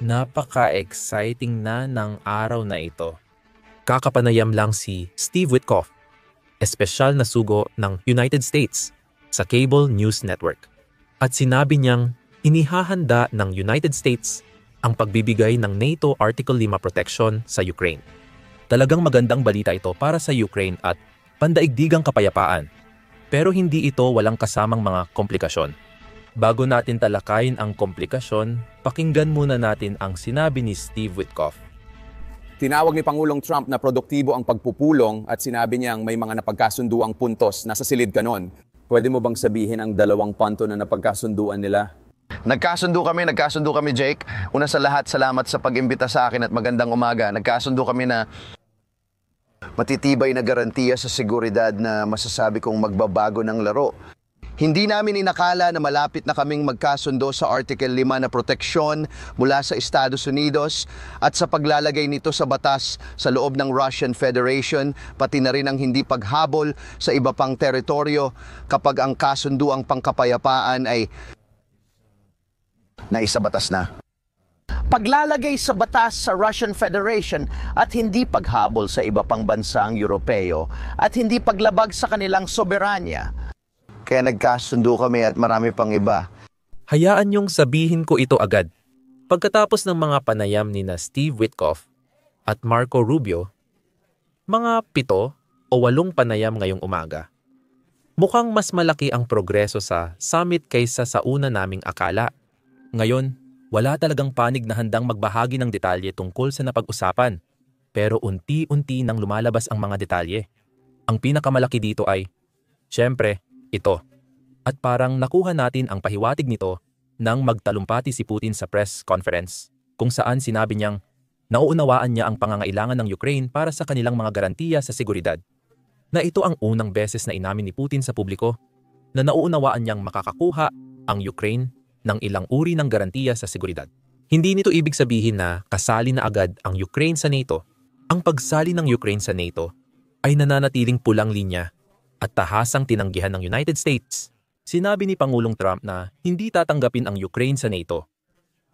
Napaka-exciting na ng araw na ito. Kakapanayam lang si Steve Witkoff, espesyal na sugo ng United States sa Cable News Network. At sinabi niyang inihahanda ng United States ang pagbibigay ng NATO Article 5 protection sa Ukraine. Talagang magandang balita ito para sa Ukraine at pandaigdigang kapayapaan. Pero hindi ito walang kasamang mga komplikasyon. Bago natin talakayin ang komplikasyon, pakinggan muna natin ang sinabi ni Steve Witkoff. Tinawag ni Pangulong Trump na produktibo ang pagpupulong at sinabi niyang may mga napagkasunduang puntos. Nasa silid ka nun. Pwede mo bang sabihin ang 2 punto na napagkasunduan nila? Nagkasundo kami Jake. Una sa lahat, salamat sa pag-imbita sa akin at magandang umaga. Nagkasundo kami na matitibay na garantiya sa seguridad na masasabi kong magbabago ng laro. Hindi namin inakala na malapit na kaming magkasundo sa Article 5 na proteksyon mula sa Estados Unidos at sa paglalagay nito sa batas sa loob ng Russian Federation, pati na rin ang hindi paghabol sa iba pang teritoryo kapag ang kasunduang pangkapayapaan ay naisabatas na. Paglalagay sa batas sa Russian Federation at hindi paghabol sa iba pang bansang Europeo at hindi paglabag sa kanilang soberanya. Kaya nagkasundo kami at marami pang iba. Hayaan niyong sabihin ko ito agad. Pagkatapos ng mga panayam ni na Steve Witkoff at Marco Rubio, mga 7 o 8 panayam ngayong umaga. Mukhang mas malaki ang progreso sa summit kaysa sa una naming akala. Ngayon, wala talagang panig na handang magbahagi ng detalye tungkol sa napag-usapan, pero unti-unti nang lumalabas ang mga detalye. Ang pinakamalaki dito ay, syempre, ito. At parang nakuha natin ang pahiwatig nito nang magtalumpati si Putin sa press conference, kung saan sinabi niyang nauunawaan niya ang pangangailangan ng Ukraine para sa kanilang mga garantiya sa seguridad. Na ito ang unang beses na inamin ni Putin sa publiko na nauunawaan niyang makakakuha ang Ukraine ng ilang uri ng garantiya sa seguridad. Hindi nito ibig sabihin na kasali na agad ang Ukraine sa NATO. Ang pagsali ng Ukraine sa NATO ay nananatiling pulang linya at tahasang tinanggihan ng United States. Sinabi ni Pangulong Trump na hindi tatanggapin ang Ukraine sa NATO.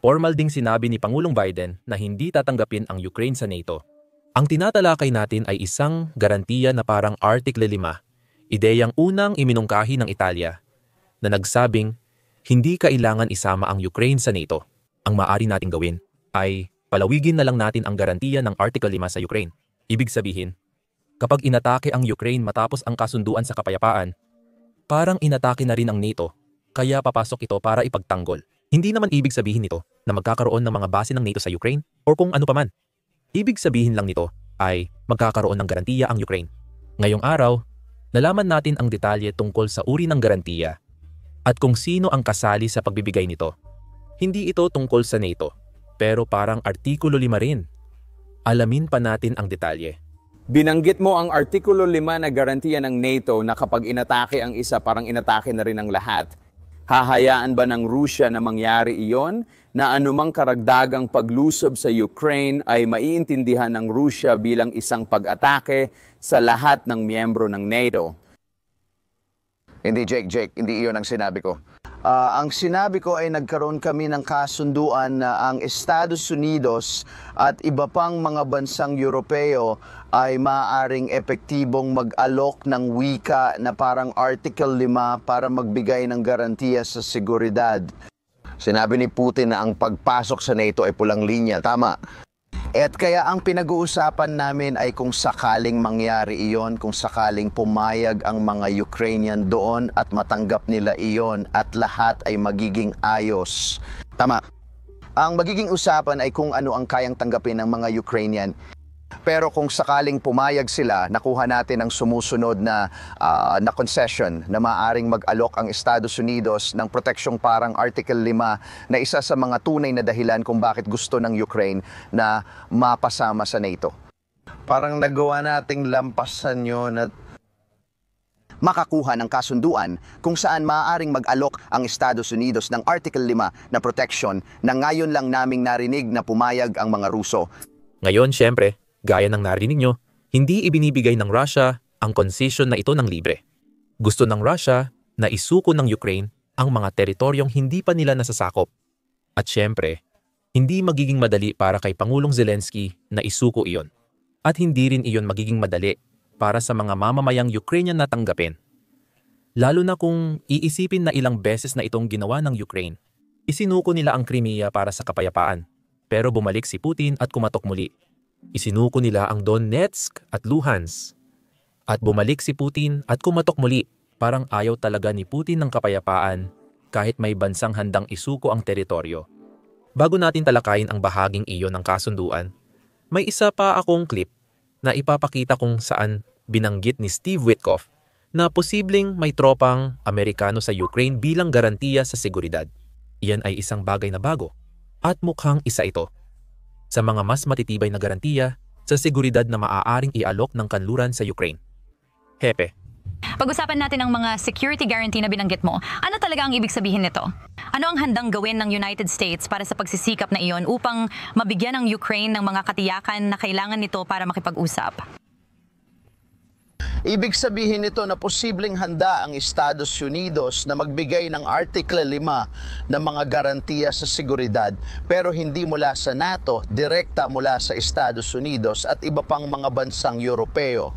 Formal ding sinabi ni Pangulong Biden na hindi tatanggapin ang Ukraine sa NATO. Ang tinatalakay natin ay isang garantiya na parang Article 5, ideyang unang iminungkahi ng Italia, na nagsabing hindi kailangan isama ang Ukraine sa NATO. Ang maaari nating gawin ay palawigin na lang natin ang garantiya ng Article 5 sa Ukraine. Ibig sabihin, kapag inatake ang Ukraine matapos ang kasunduan sa kapayapaan, parang inatake na rin ang NATO, kaya papasok ito para ipagtanggol. Hindi naman ibig sabihin nito na magkakaroon ng mga base ng NATO sa Ukraine o kung ano paman. Ibig sabihin lang nito ay magkakaroon ng garantiya ang Ukraine. Ngayong araw, nalaman natin ang detalye tungkol sa uri ng garantiya at kung sino ang kasali sa pagbibigay nito. Hindi ito tungkol sa NATO, pero parang Artikulo 5 rin. Alamin pa natin ang detalye. Binanggit mo ang Artikulo 5 na garantiya ng NATO na kapag inatake ang isa, parang inatake na rin ang lahat. Hahayaan ba ng Rusya na mangyari iyon na anumang karagdagang paglusob sa Ukraine ay maiintindihan ng Rusya bilang isang pag-atake sa lahat ng miyembro ng NATO? Hindi Jake, hindi iyon ang sinabi ko. Ang sinabi ko ay nagkaroon kami ng kasunduan na ang Estados Unidos at iba pang mga bansang Europeo ay maaaring epektibong mag-alok ng wika na parang Article 5 para magbigay ng garantiya sa seguridad. Sinabi ni Putin na ang pagpasok sa NATO ay pulang linya, tama. At kaya ang pinag-uusapan namin ay kung sakaling mangyari iyon, kung sakaling pumayag ang mga Ukrainian doon at matanggap nila iyon at lahat ay magiging ayos. Tama. Ang magiging usapan ay kung ano ang kayang tanggapin ng mga Ukrainian. Pero kung sakaling pumayag sila, nakuha natin ang sumusunod na concession na maaaring mag-alok ang Estados Unidos ng proteksyong parang Article 5 na isa sa mga tunay na dahilan kung bakit gusto ng Ukraine na mapasama sa NATO. Parang nagawa nating lampasan yun at makakuha ng kasunduan kung saan maaaring mag-alok ang Estados Unidos ng Article 5 na protection na ngayon lang naming narinig na pumayag ang mga Ruso. Ngayon, syempre, gaya ng narinig nyo, hindi ibinibigay ng Russia ang concession na ito ng libre. Gusto ng Russia na isuko ng Ukraine ang mga teritoryong hindi pa nila nasasakop. At syempre, Hindi magiging madali para kay Pangulong Zelensky na isuko iyon. At hindi rin iyon magiging madali para sa mga mamamayang Ukrainian na tanggapin. Lalo na kung iisipin na ilang beses na itong ginawa ng Ukraine. Isinuko nila ang Crimea para sa kapayapaan, pero bumalik si Putin at kumatok muli. Isinuko nila ang Donetsk at Luhansk. At bumalik si Putin at kumatok muli. Parang ayaw talaga ni Putin ng kapayapaan kahit may bansang handang isuko ang teritoryo. Bago natin talakayin ang bahaging iyon ng kasunduan, may isa pa akong clip na ipapakita kung saan binanggit ni Steve Witkoff na posibleng may tropang Amerikano sa Ukraine bilang garantiya sa seguridad. Iyan ay isang bagay na bago at mukhang isa ito sa mga mas matitibay na garantiya sa seguridad na maaaring ialok ng kanluran sa Ukraine. Hepe. Pag-usapan natin ang mga security guarantee na binanggit mo. Ano talaga ang ibig sabihin nito? Ano ang handang gawin ng United States para sa pagsisikap na iyon upang mabigyan ang Ukraine ng mga katiyakan na kailangan nito para makipag-usap? Ibig sabihin nito na posibleng handa ang Estados Unidos na magbigay ng Article 5 na mga garantiya sa seguridad, pero hindi mula sa NATO, direkta mula sa Estados Unidos at iba pang mga bansang Europeo.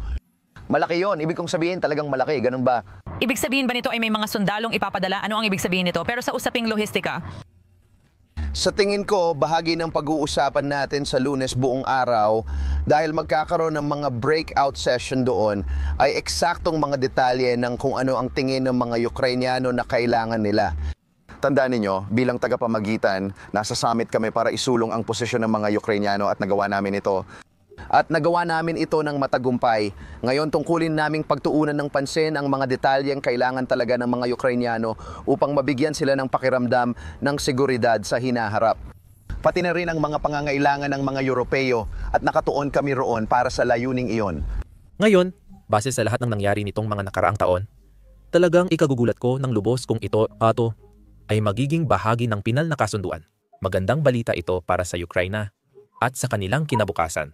Malaki yon. Ibig kong sabihin talagang malaki. Ganun ba? Ibig sabihin ba nito ay may mga sundalong ipapadala? Ano ang ibig sabihin nito? Pero sa usaping lohistika, Sa tingin ko, bahagi ng pag-uusapan natin sa Lunes buong araw dahil magkakaroon ng mga breakout session doon ay eksaktong mga detalye ng kung ano ang tingin ng mga Ukrainiano na kailangan nila. Tandaan ninyo, bilang tagapamagitan, nasa summit kami para isulong ang posisyon ng mga Ukrainiano at nagawa namin ito. At nagawa namin ito ng matagumpay. Ngayon tungkulin naming pagtuunan ng pansin ang mga detalyeng kailangan talaga ng mga Ukrainiano upang mabigyan sila ng pakiramdam ng seguridad sa hinaharap. Pati na rin ang mga pangangailangan ng mga Europeo at nakatuon kami roon para sa layuning iyon. Ngayon, base sa lahat ng nangyari nitong mga nakaraang taon, talagang ikagugulat ko ng lubos kung ito ay magiging bahagi ng pinal na kasunduan. Magandang balita ito para sa Ukraine at sa kanilang kinabukasan.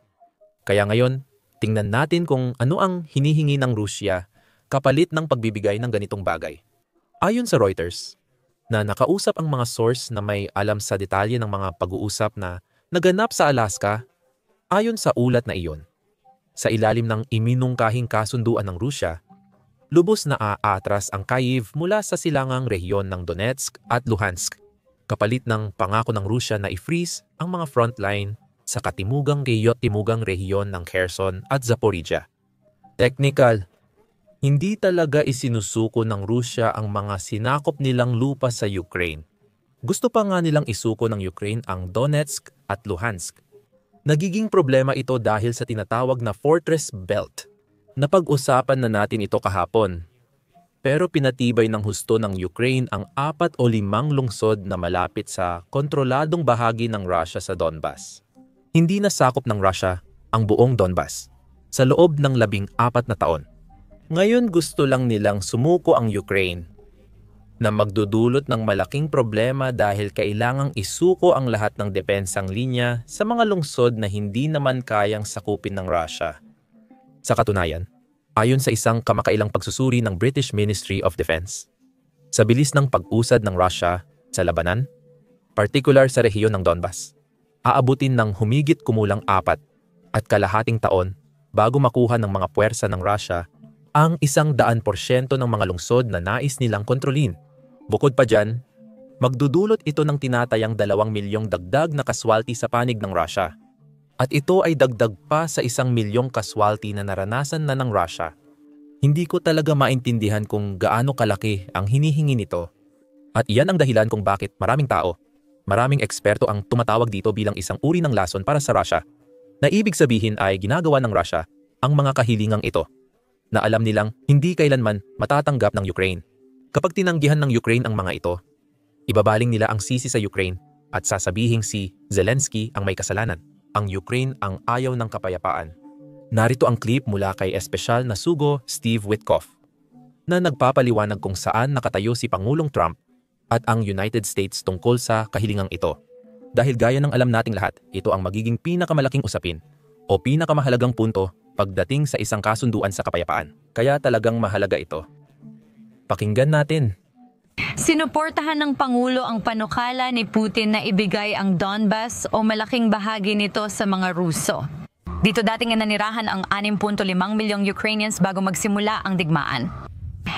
Kaya ngayon, tingnan natin kung ano ang hinihingi ng Rusya kapalit ng pagbibigay ng ganitong bagay. Ayon sa Reuters, na nakausap ang mga source na may alam sa detalye ng mga pag-uusap na naganap sa Alaska, ayon sa ulat na iyon, sa ilalim ng iminungkahing kasunduan ng Rusya, lubos na aatras ang Kyiv mula sa silangang rehiyon ng Donetsk at Luhansk, kapalit ng pangako ng Rusya na i-freeze ang mga frontline sa katimugang rehiyon ng Kherson at Zaporizhia. Technical, hindi talaga isinusuko ng Rusya ang mga sinakop nilang lupa sa Ukraine. Gusto pa nga nilang isuko ng Ukraine ang Donetsk at Luhansk. Nagiging problema ito dahil sa tinatawag na Fortress Belt. Napag-usapan na natin ito kahapon. Pero pinatibay ng husto ng Ukraine ang 4 o 5 lungsod na malapit sa kontroladong bahagi ng Russia sa Donbas. Hindi nasakop ng Russia ang buong Donbas sa loob ng 14 na taon. Ngayon gusto lang nilang sumuko ang Ukraine na magdudulot ng malaking problema dahil kailangang isuko ang lahat ng depensang linya sa mga lungsod na hindi naman kayang sakupin ng Russia. Sa katunayan, ayon sa isang kamakailang pagsusuri ng British Ministry of Defense, sa bilis ng pag-usad ng Russia sa labanan, partikular sa rehiyon ng Donbas, aabutin ng humigit kumulang 4 at kalahating taon bago makuha ng mga puwersa ng Russia ang 100% ng mga lungsod na nais nilang kontrolin. Bukod pa dyan, magdudulot ito ng tinatayang 2 milyong dagdag na kaswalti sa panig ng Russia. At ito ay dagdag pa sa 1 milyong kaswalti na naranasan na ng Russia. Hindi ko talaga maintindihan kung gaano kalaki ang hinihingi nito. At iyan ang dahilan kung bakit maraming tao, maraming eksperto ang tumatawag dito bilang isang uri ng lason para sa Russia, na ibig sabihin ay ginagawa ng Russia ang mga kahilingang ito, na alam nilang hindi kailanman matatanggap ng Ukraine. Kapag tinanggihan ng Ukraine ang mga ito, ibabaling nila ang sisi sa Ukraine at sasabihing si Zelensky ang may kasalanan. Ang Ukraine ang ayaw ng kapayapaan. Narito ang clip mula kay espesyal na sugo Steve Witkoff, na nagpapaliwanag kung saan nakatayo si Pangulong Trump at ang United States tungkol sa kahilingang ito. Dahil gaya ng alam nating lahat, ito ang magiging pinakamalaking usapin o pinakamahalagang punto pagdating sa isang kasunduan sa kapayapaan. Kaya talagang mahalaga ito. Pakinggan natin. Sinuportahan ng Pangulo ang panukala ni Putin na ibigay ang Donbas o malaking bahagi nito sa mga Ruso. Dito dating nanirahan ang 6.5 milyong Ukrainians bago magsimula ang digmaan.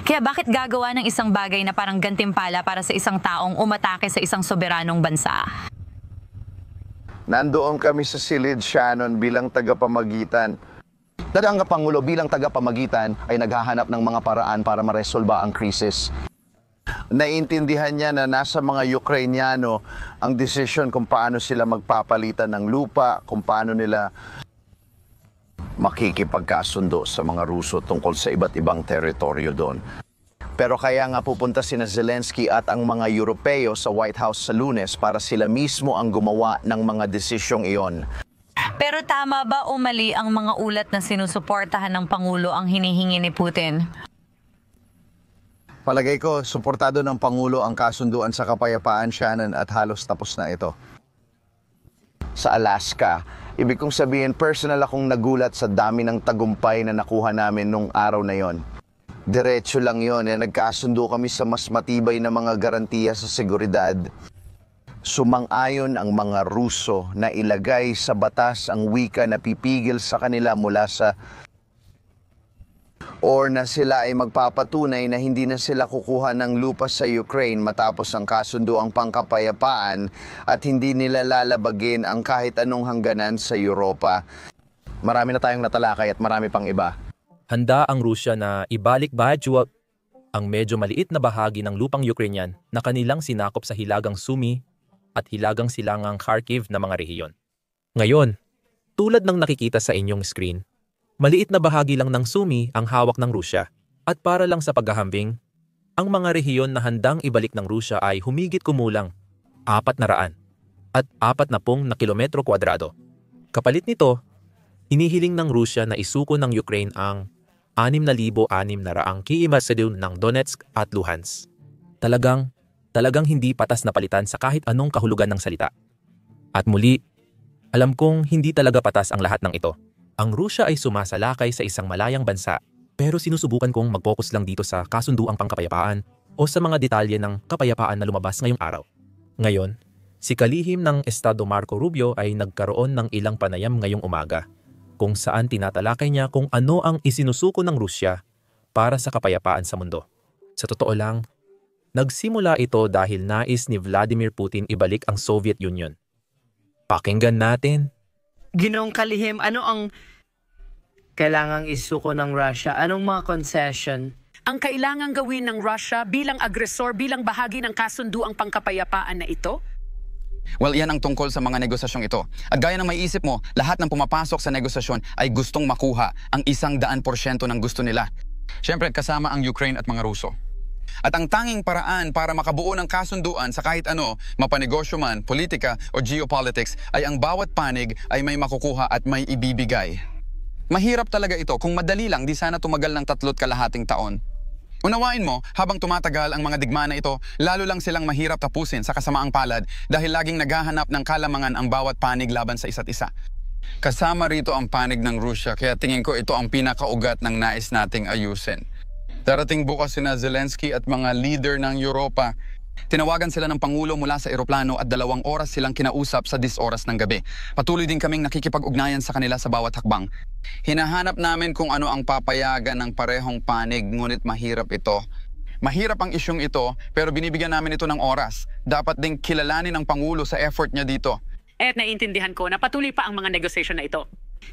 Kaya bakit gagawa ng isang bagay na parang gantimpala para sa isang taong umatake sa isang soberanong bansa? Nandoon kami sa Silid Shannon bilang tagapamagitan. Dahil ang Pangulo bilang tagapamagitan ay naghahanap ng mga paraan para maresolba ang krisis. Naiintindihan niya na nasa mga Ukrainyano ang desisyon kung paano sila magpapalitan ng lupa, kung paano nila makikipagkasundo sa mga Ruso tungkol sa iba't ibang teritoryo doon. Pero kaya nga pupunta sina Zelensky at ang mga Europeo sa White House sa Lunes para sila mismo ang gumawa ng mga desisyong iyon. Pero tama ba o mali ang mga ulat na sinusuportahan ng Pangulo ang hinihingi ni Putin? Palagay ko, suportado ng Pangulo ang kasunduan sa kapayapaan, Shannon, at halos tapos na ito. Sa Alaska, ibig kong sabihin, personal akong nagulat sa dami ng tagumpay na nakuha namin nung araw na yon. Diretso lang yon, nagkasundo kami sa mas matibay na mga garantiya sa seguridad. Sumang-ayon ang mga Ruso na ilagay sa batas ang wika na pipigil sa kanila mula sa or na sila ay magpapatunay na hindi na sila kukuha ng lupa sa Ukraine matapos ang kasunduang pangkapayapaan at hindi nila lalabagin ang kahit anong hangganan sa Europa. Marami na tayong natalakay at marami pang iba. Handa ang Rusya na ibalik Batyuak, ang medyo maliit na bahagi ng lupang Ukrainian na kanilang sinakop sa hilagang Sumy at hilagang silangang Kharkiv na mga rehiyon. Ngayon, tulad ng nakikita sa inyong screen, maliit na bahagi lang ng Sumy ang hawak ng Rusya at para lang sa paghahambing, ang mga rehiyon na handang ibalik ng Rusya ay humigit kumulang 400 at 40 na kilometro kwadrado. Kapalit nito, hinihiling ng Rusya na isuko ng Ukraine ang 6,600 kilometro ng Donetsk at Luhansk. Talagang hindi patas na palitan sa kahit anong kahulugan ng salita. At muli, alam kong hindi talaga patas ang lahat ng ito. Ang Rusya ay sumasalakay sa isang malayang bansa, pero sinusubukan kong mag-focus lang dito sa kasunduang pangkapayapaan o sa mga detalye ng kapayapaan na lumabas ngayong araw. Ngayon, si kalihim ng Estado Marco Rubio ay nagkaroon ng ilang panayam ngayong umaga, kung saan tinatalakay niya kung ano ang isinusuko ng Rusya para sa kapayapaan sa mundo. Sa totoo lang, nagsimula ito dahil nais ni Vladimir Putin ibalik ang Soviet Union. Pakinggan natin. Ginoong Kalihim, ano ang kailangang isuko ng Russia? Anong mga concession? Ang kailangang gawin ng Russia bilang agresor, bilang bahagi ng kasunduang pangkapayapaan na ito? Well, yan ang tungkol sa mga negosasyong ito. At gaya ng may isip mo, lahat ng pumapasok sa negosasyon ay gustong makuha ang 100% ng gusto nila. Siyempre, kasama ang Ukraine at mga Ruso. At ang tanging paraan para makabuo ng kasunduan sa kahit ano, mapanegosyo man, politika o geopolitics, ay ang bawat panig ay may makukuha at may ibibigay. Mahirap talaga ito. Kung madali lang, di sana tumagal ng 3.5 taon. Unawain mo, habang tumatagal ang mga digmaan na ito, lalo lang silang mahirap tapusin sa kasamaang palad dahil laging naghahanap ng kalamangan ang bawat panig laban sa isa't isa. Kasama rito ang panig ng Rusya, kaya tingin ko ito ang pinakaugat ng nais nating ayusin. Darating bukas sina Zelensky at mga leader ng Europa. Tinawagan sila ng Pangulo mula sa eroplano at 2 oras silang kinausap sa 10 oras ng gabi. Patuloy din kaming nakikipag-ugnayan sa kanila sa bawat hakbang. Hinahanap namin kung ano ang papayagan ng parehong panig, ngunit mahirap ito. Mahirap ang isyong ito, pero binibigyan namin ito ng oras. Dapat ding kilalanin ng Pangulo sa effort niya dito. At naiintindihan ko na patuloy pa ang mga negosasyon na ito.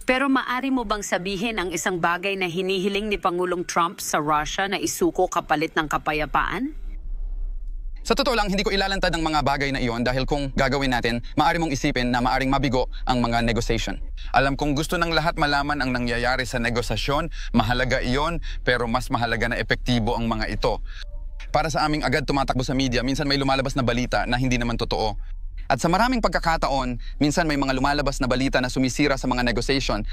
Pero maari mo bang sabihin ang isang bagay na hinihiling ni Pangulong Trump sa Russia na isuko kapalit ng kapayapaan? Sa totoo lang, hindi ko ilalantad ang mga bagay na iyon dahil kung gagawin natin, maaari mong isipin na maaring mabigo ang mga negotiation. Alam kong gusto ng lahat malaman ang nangyayari sa negosasyon, mahalaga iyon, pero mas mahalaga na epektibo ang mga ito. Para sa aming agad tumatakbo sa media, minsan may lumalabas na balita na hindi naman totoo. At sa maraming pagkakataon, minsan may mga lumalabas na balita na sumisira sa mga negotiation.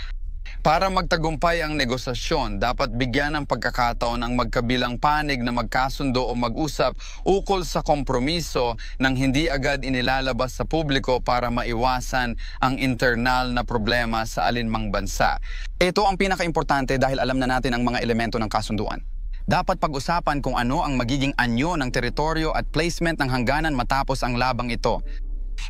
Para magtagumpay ang negosasyon, dapat bigyan ng pagkakataon ang magkabilang panig na magkasundo o mag-usap ukol sa kompromiso nang hindi agad inilalabas sa publiko para maiwasan ang internal na problema sa alinmang bansa. Ito ang pinaka-importante dahil alam na natin ang mga elemento ng kasunduan. Dapat pag-usapan kung ano ang magiging anyo ng teritoryo at placement ng hangganan matapos ang labang ito.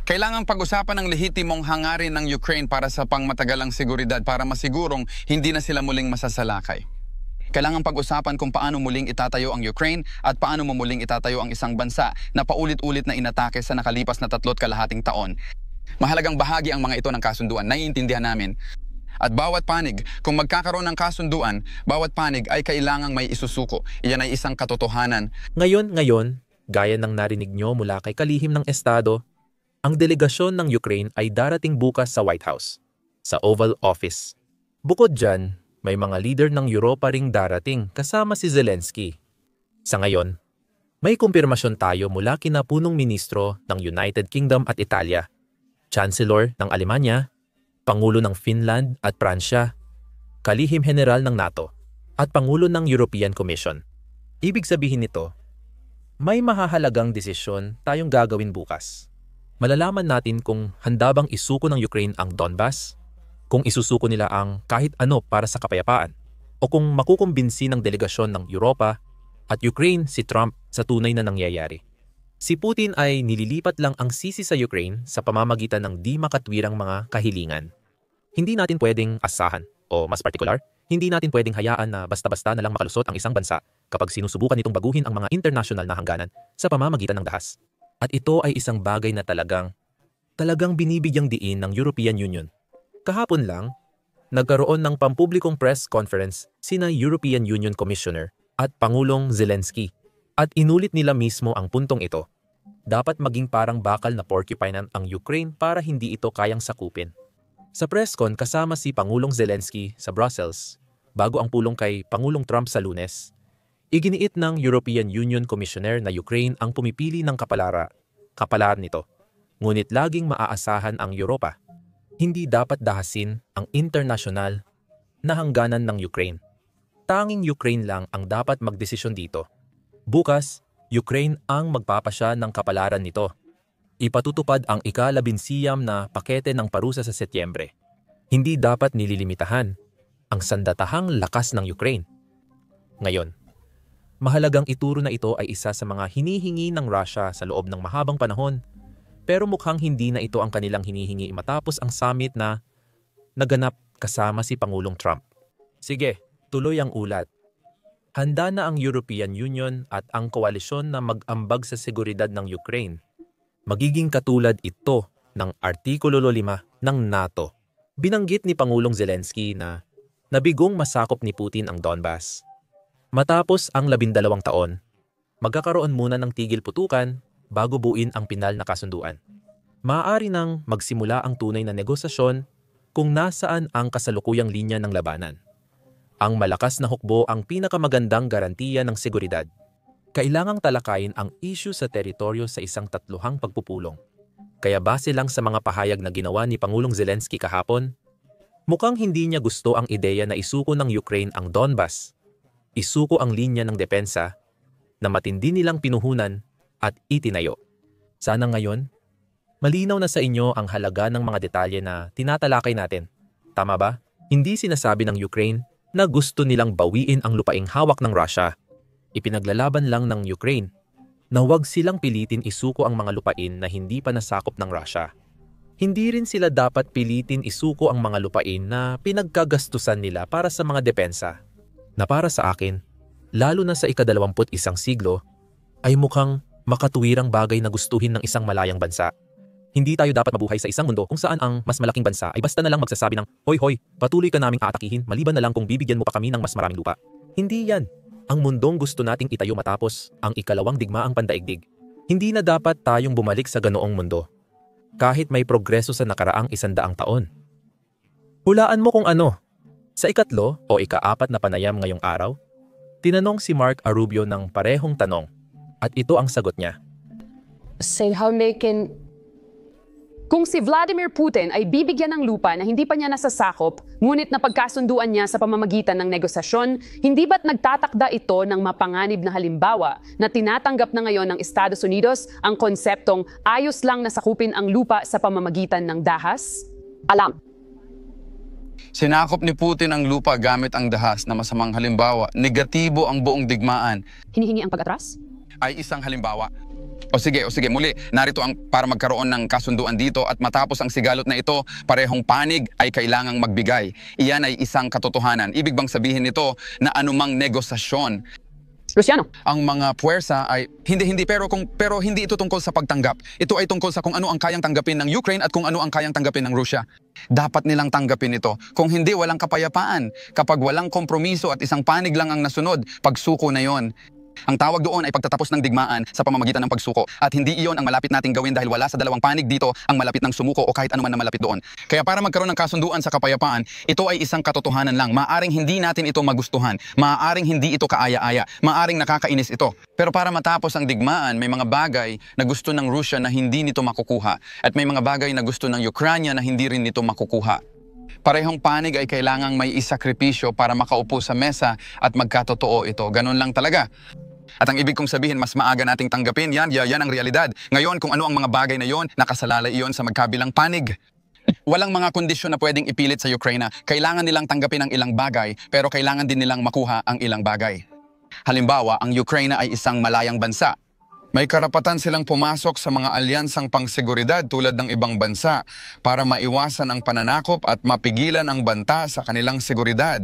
Kailangang pag-usapan ang lehitimong hangarin ng Ukraine para sa pangmatagalang seguridad para masigurong hindi na sila muling masasalakay. Kailangang pag-usapan kung paano muling itatayo ang Ukraine at paano mo muling itatayo ang isang bansa na paulit-ulit na inatake sa nakalipas na 3.5 taon. Mahalagang bahagi ang mga ito ng kasunduan, naiintindihan namin. At bawat panig, kung magkakaroon ng kasunduan, bawat panig ay kailangang may isusuko. Iyan ay isang katotohanan. Ngayon, gaya ng narinig nyo mula kay kalihim ng Estado, ang delegasyon ng Ukraine ay darating bukas sa White House, sa Oval Office. Bukod dyan, may mga leader ng Europa ring darating kasama si Zelensky. Sa ngayon, may kumpirmasyon tayo mula kina punong ministro ng United Kingdom at Italia, Chancellor ng Alemanya, Pangulo ng Finland at Pransya, Kalihim General ng NATO, at Pangulo ng European Commission. Ibig sabihin nito, may mahahalagang desisyon tayong gagawin bukas. Malalaman natin kung handa bang isuko ng Ukraine ang Donbas, kung isusuko nila ang kahit ano para sa kapayapaan, o kung makukumbinsi ng delegasyon ng Europa at Ukraine si Trump sa tunay na nangyayari. Si Putin ay nililipat lang ang sisi sa Ukraine sa pamamagitan ng di makatwirang mga kahilingan. Hindi natin pwedeng asahan, o mas partikular, hindi natin pwedeng hayaan na basta-basta na lang makalusot ang isang bansa kapag sinusubukan nitong baguhin ang mga international na hangganan sa pamamagitan ng dahas. At ito ay isang bagay na talagang binibigyang diin ng European Union. Kahapon lang, nagkaroon ng pampublikong press conference sina European Union Commissioner at Pangulong Zelensky at inulit nila mismo ang puntong ito. Dapat maging parang bakal na porcupine ang Ukraine para hindi ito kayang sakupin. Sa presscon kasama si Pangulong Zelensky sa Brussels, bago ang pulong kay Pangulong Trump sa Lunes, iginiit ng European Union Commissioner na Ukraine ang pumipili ng kapalaran nito. Ngunit laging maaasahan ang Europa. Hindi dapat dahasin ang internasyonal na hangganan ng Ukraine. Tanging Ukraine lang ang dapat magdesisyon dito. Bukas, Ukraine ang magpapasya ng kapalaran nito. Ipatutupad ang ika-11 na pakete ng parusa sa Setyembre. Hindi dapat nililimitahan ang sandatahang lakas ng Ukraine. Ngayon, mahalagang ituro na ito ay isa sa mga hinihingi ng Russia sa loob ng mahabang panahon. Pero mukhang hindi na ito ang kanilang hinihingi matapos ang summit na naganap kasama si Pangulong Trump. Sige, tuloy ang ulat. Handa na ang European Union at ang koalisyon na mag-ambag sa seguridad ng Ukraine. Magiging katulad ito ng Artikulo 5 ng NATO. Binanggit ni Pangulong Zelensky na nabigong masakop ni Putin ang Donbas. Matapos ang 12 taon, magkakaroon muna ng tigil putukan bago buuin ang pinal na kasunduan. Maaari nang magsimula ang tunay na negosasyon kung nasaan ang kasalukuyang linya ng labanan. Ang malakas na hukbo ang pinakamagandang garantiya ng seguridad. Kailangang talakayin ang issue sa teritoryo sa isang tatluhang pagpupulong. Kaya base lang sa mga pahayag na ginawa ni Pangulong Zelensky kahapon, mukhang hindi niya gusto ang ideya na isuko ng Ukraine ang Donbas, isuko ang linya ng depensa na matindi nilang pinuhunan at itinayo. Sana ngayon, malinaw na sa inyo ang halaga ng mga detalye na tinatalakay natin. Tama ba? Hindi sinasabi ng Ukraine na gusto nilang bawiin ang lupaing hawak ng Russia. Ipinaglalaban lang ng Ukraine na huwag silang pilitin isuko ang mga lupain na hindi pa nasakop ng Russia. Hindi rin sila dapat pilitin isuko ang mga lupain na pinagkagastusan nila para sa mga depensa. Na para sa akin, lalo na sa ika-21 siglo, ay mukhang makatuwirang bagay na gustuhin ng isang malayang bansa. Hindi tayo dapat mabuhay sa isang mundo kung saan ang mas malaking bansa ay basta na lang magsasabi ng, "Hoy, patuloy ka naming aatakihin maliban na lang kung bibigyan mo pa kami ng mas maraming lupa." Hindi yan ang mundong gusto nating itayo matapos ang ikalawang digmaang pandaigdig. Hindi na dapat tayong bumalik sa ganoong mundo, kahit may progreso sa nakaraang 100 taon. Hulaan mo kung ano. Sa ikatlo o ika-4 na panayam ngayong araw, tinanong si Mark Rubio ng parehong tanong. At ito ang sagot niya. Kung si Vladimir Putin ay bibigyan ng lupa na hindi pa niya nasasakop, ngunit napagkasunduan niya sa pamamagitan ng negosasyon, hindi ba't nagtatakda ito ng mapanganib na halimbawa na tinatanggap na ngayon ng Estados Unidos ang konseptong ayos lang na sakupin ang lupa sa pamamagitan ng dahas? Sinakop ni Putin ang lupa gamit ang dahas na masamang halimbawa. Negatibo ang buong digmaan Hinihingi ang pag-atras? ay isang halimbawa. O sige, muli, narito ang para magkaroon ng kasunduan dito at matapos ang sigalot na ito, parehong panig ay kailangang magbigay. Iyan ay isang katotohanan. Ibig bang sabihin nito na anumang negosasyon Luciano, ang mga puwersa ay hindi pero hindi ito tungkol sa pagtanggap. Ito ay tungkol sa kung ano ang kayang tanggapin ng Ukraine at kung ano ang kayang tanggapin ng Russia. Dapat nilang tanggapin ito. Kung hindi, walang kapayapaan. Kapag walang kompromiso at isang panig lang ang nasunod, pagsuko na yon. Ang tawag doon ay pagtatapos ng digmaan sa pamamagitan ng pagsuko. At hindi iyon ang malapit nating gawin dahil wala sa dalawang panig dito ang malapit ng sumuko o kahit anuman na malapit doon. Kaya para magkaroon ng kasunduan sa kapayapaan, ito ay isang katotohanan lang. Maaring hindi natin ito magustuhan. Maaring hindi ito kaaya-aya. Maaring nakakainis ito. Pero para matapos ang digmaan, may mga bagay na gusto ng Russia na hindi nito makukuha. At may mga bagay na gusto ng Ukraine na hindi rin nito makukuha. Parehong panig ay kailangang may isakripisyo para makaupo sa mesa at magkatotoo ito. Ganun lang talaga. At ang ibig kong sabihin, mas maaga nating tanggapin, yan ang realidad. Ngayon, kung ano ang mga bagay na yon, nakasalalay iyon sa magkabilang panig. Walang mga kondisyon na pwedeng ipilit sa Ukraine. Kailangan nilang tanggapin ang ilang bagay, pero kailangan din nilang makuha ang ilang bagay. Halimbawa, ang Ukraine ay isang malayang bansa. May karapatan silang pumasok sa mga alyansang pangseguridad tulad ng ibang bansa para maiwasan ang pananakop at mapigilan ang banta sa kanilang seguridad.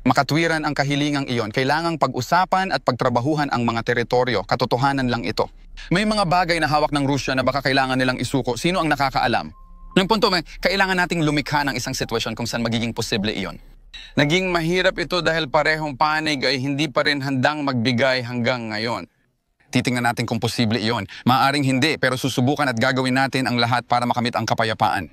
Makatwiran ang kahilingang iyon. Kailangang pag-usapan at pagtrabahuhan ang mga teritoryo. Katotohanan lang ito. May mga bagay na hawak ng Rusya na baka kailangan nilang isuko. Sino ang nakakaalam? Ng punto, kailangan nating lumikha ng isang sitwasyon kung saan magiging posible iyon. Naging mahirap ito dahil parehong panig ay hindi pa rin handang magbigay hanggang ngayon. Titingnan natin kung posible iyon. Maaring hindi, pero susubukan at gagawin natin ang lahat para makamit ang kapayapaan.